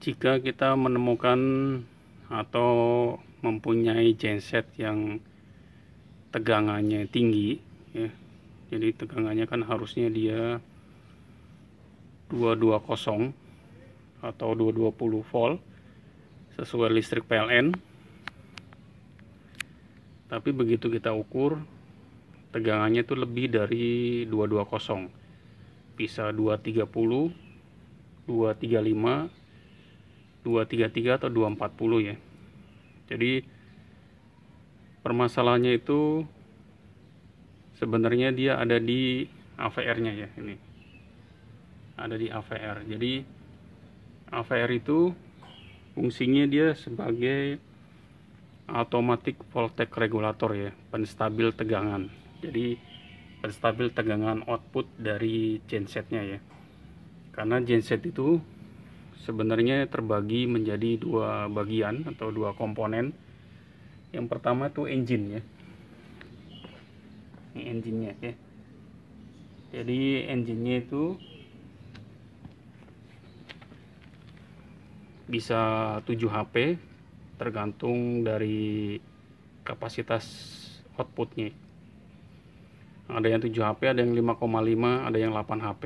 Jika kita menemukan atau mempunyai genset yang tegangannya tinggi, ya, jadi tegangannya kan harusnya dia 220 atau 220 volt sesuai listrik PLN, tapi begitu kita ukur tegangannya itu lebih dari 220, bisa 230, 235, 233 atau 240 ya. Jadi permasalahannya itu sebenarnya dia ada di AVR-nya ya, ini ada di AVR. Jadi AVR itu fungsinya dia sebagai automatic voltage regulator ya, penstabil tegangan. Jadi penstabil tegangan output dari gensetnya ya. Karena genset itu sebenarnya terbagi menjadi dua bagian atau dua komponen. Yang pertama itu engine ya. Ini engine-nya ya. Jadi engine-nya itu bisa 7 HP tergantung dari kapasitas outputnya. Ada yang 7 HP, ada yang 5,5, ada yang 8 HP.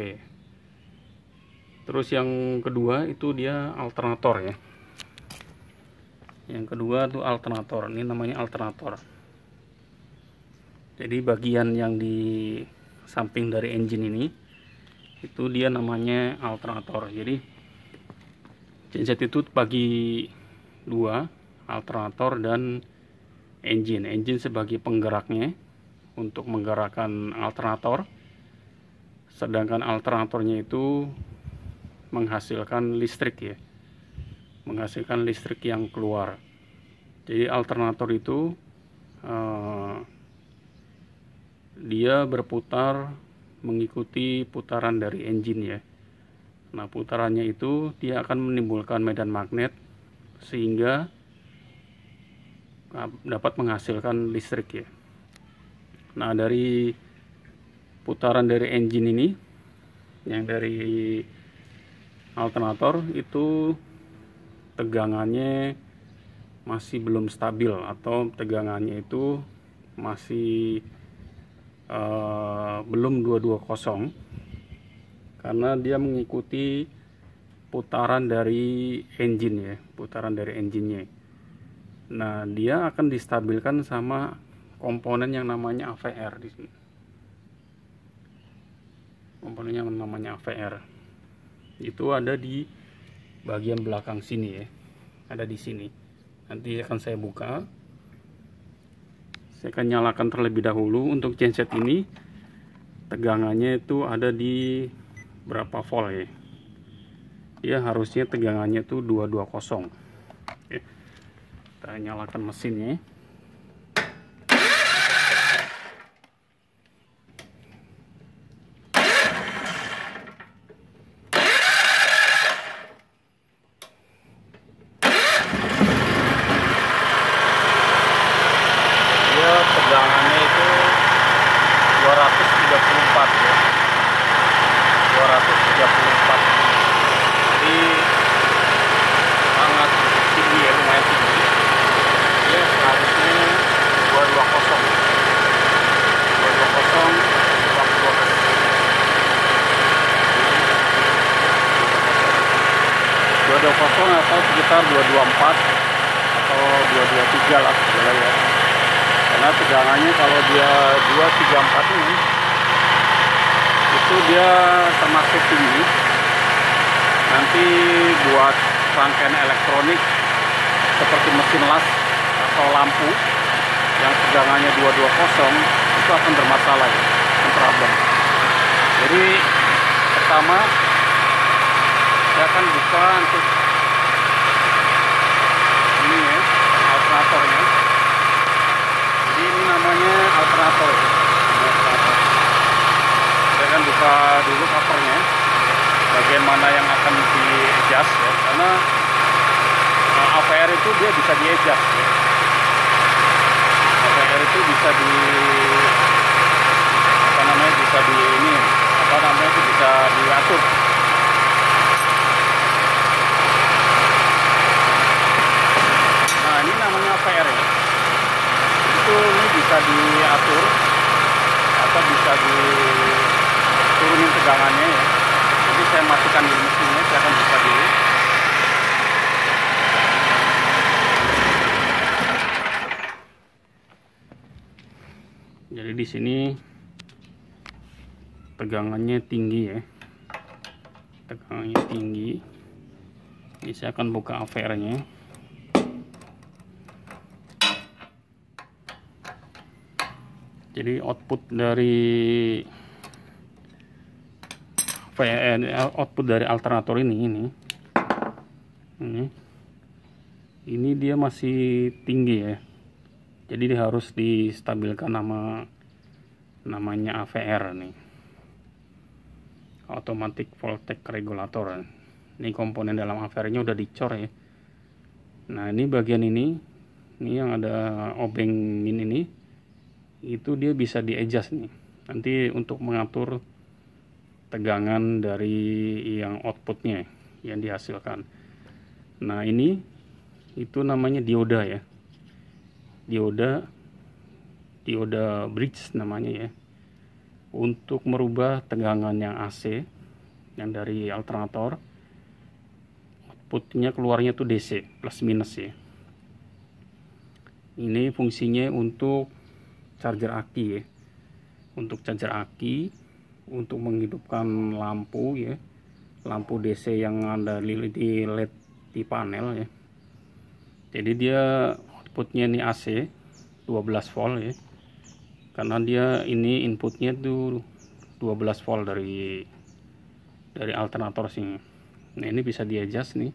Terus yang kedua itu dia alternator ya. Yang kedua itu alternator. Ini namanya alternator. Jadi bagian yang di samping dari engine ini itu dia namanya alternator. Jadi genset itu bagi dua, alternator dan engine. Engine sebagai penggeraknya untuk menggerakkan alternator, sedangkan alternatornya itu menghasilkan listrik ya, menghasilkan listrik yang keluar. Jadi alternator itu dia berputar mengikuti putaran dari engine ya. Nah, putarannya itu dia akan menimbulkan medan magnet sehingga dapat menghasilkan listrik ya. Nah, dari putaran dari engine ini, yang dari alternator itu tegangannya masih belum stabil atau tegangannya itu masih belum 220, karena dia mengikuti putaran dari engine ya, putaran dari engine-nya. Nah, dia akan distabilkan sama komponen yang namanya AVR di sini. Komponen yang namanya AVR itu ada di bagian belakang sini ya, ada di sini. Nanti akan saya buka. Saya akan nyalakan terlebih dahulu. Untuk genset ini tegangannya itu ada di berapa volt ya. Dia harusnya tegangannya itu 220. Oke. Kita nyalakan mesinnya. Tegangannya itu 234 ya, 234. Jadi sangat tinggi ya, lumayan tinggi. Dia seharusnya 220, 220 atau sekitar 224 atau 223 lah boleh ya. Karena tegangannya kalau dia 234 ini itu dia termasuk tinggi. Nanti buat rangkaian elektronik seperti mesin las atau lampu yang tegangannya 220 itu akan bermasalah ya, problem. Jadi pertama saya akan buka untuk ini ya, alternatornya. Ini namanya alternator. Saya akan buka dulu covernya, bagian mana yang akan di-adjust ya, karena AVR itu dia bisa di-adjust ya. AVR itu bisa di bisa di ini bisa diatur. bisa diatur atau bisa diturunin tegangannya ya. Jadi saya matikan dulu mesinnya, saya akan buka dulu. Jadi di sini tegangannya tinggi ya, tegangannya tinggi. Ini saya akan buka ampere-nya. Jadi output dari alternator ini dia masih tinggi ya. Jadi dia harus distabilkan namanya AVR nih, automatic voltage regulator. Ini komponen dalam AVR-nya udah dicor ya. Nah ini bagian ini yang ada obeng ini, itu dia bisa di adjust nih nanti untuk mengatur tegangan dari yang outputnya yang dihasilkan. Nah ini itu namanya dioda ya, dioda bridge namanya ya, untuk merubah tegangan yang AC yang dari alternator, outputnya keluarnya tuh DC plus minus ya. Ini fungsinya untuk charger aki ya, untuk charger aki, untuk menghidupkan lampu ya, lampu DC yang ada di LED di panel ya. Jadi dia outputnya ini AC 12 volt ya, karena dia ini inputnya tuh 12 volt dari alternator sini. Nah ini bisa di adjust nih,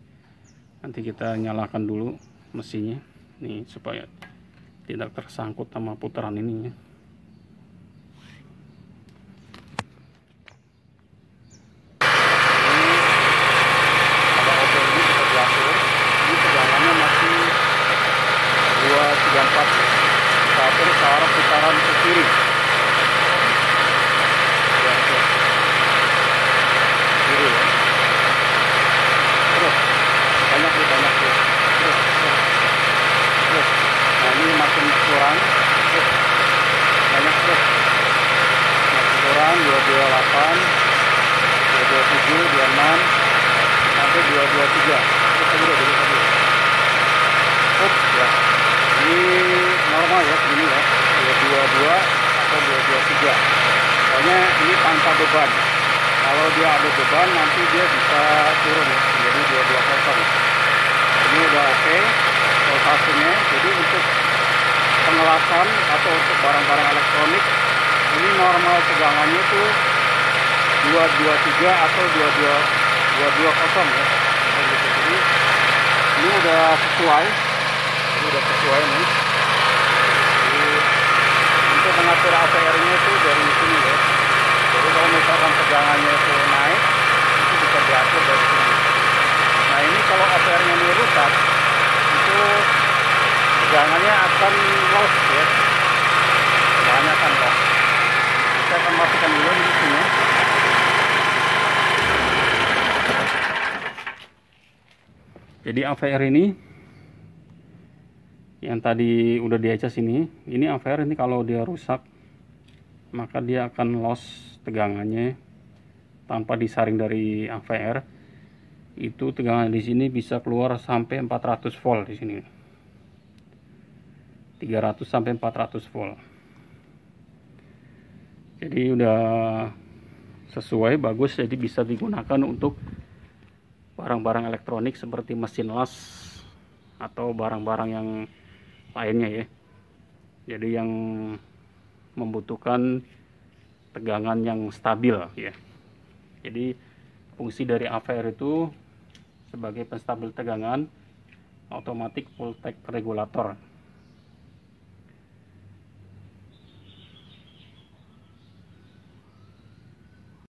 nanti kita nyalakan dulu mesinnya nih supaya tidak tersangkut sama putaran ininya. Searah putaran ke kiri. Kiri ya. Terus banyak tuh. Terus. Nah ini makin kurang. Terus. Banyak terus. Makin kurang 228, 227, 26, sampai 223. Terus dulu. Ya. Ini normal ya, segini ya, 222 atau 223. Pokoknya ini tanpa beban. Kalau dia ada beban nanti dia bisa turun ya, menjadi 220. Ini udah oke voltasenya. Jadi untuk pengelasan atau untuk barang-barang elektronik ini normal tegangannya tuh 223 atau 220 ya. Jadi ini udah sesuai. Nih. Jadi, untuk mengatur AVR-nya itu dari sini ya. Jadi kalau misalkan tegangannya itu naik, itu bisa diatur dari sini. Nah ini kalau AVR-nya ini rusak, itu tegangannya akan loss ya. Tegangannya akan loss. Saya akan matikan dulu di sini. Jadi AVR ini yang tadi udah di adjust ini AVR ini kalau dia rusak maka dia akan loss tegangannya tanpa disaring dari AVR. Itu tegangan di sini bisa keluar sampai 400 volt di sini. 300 sampai 400 volt. Jadi udah sesuai, bagus, jadi bisa digunakan untuk barang-barang elektronik seperti mesin las atau barang-barang yang lainnya ya. Jadi yang membutuhkan tegangan yang stabil ya. Jadi fungsi dari AVR itu sebagai penstabil tegangan, automatic voltage regulator.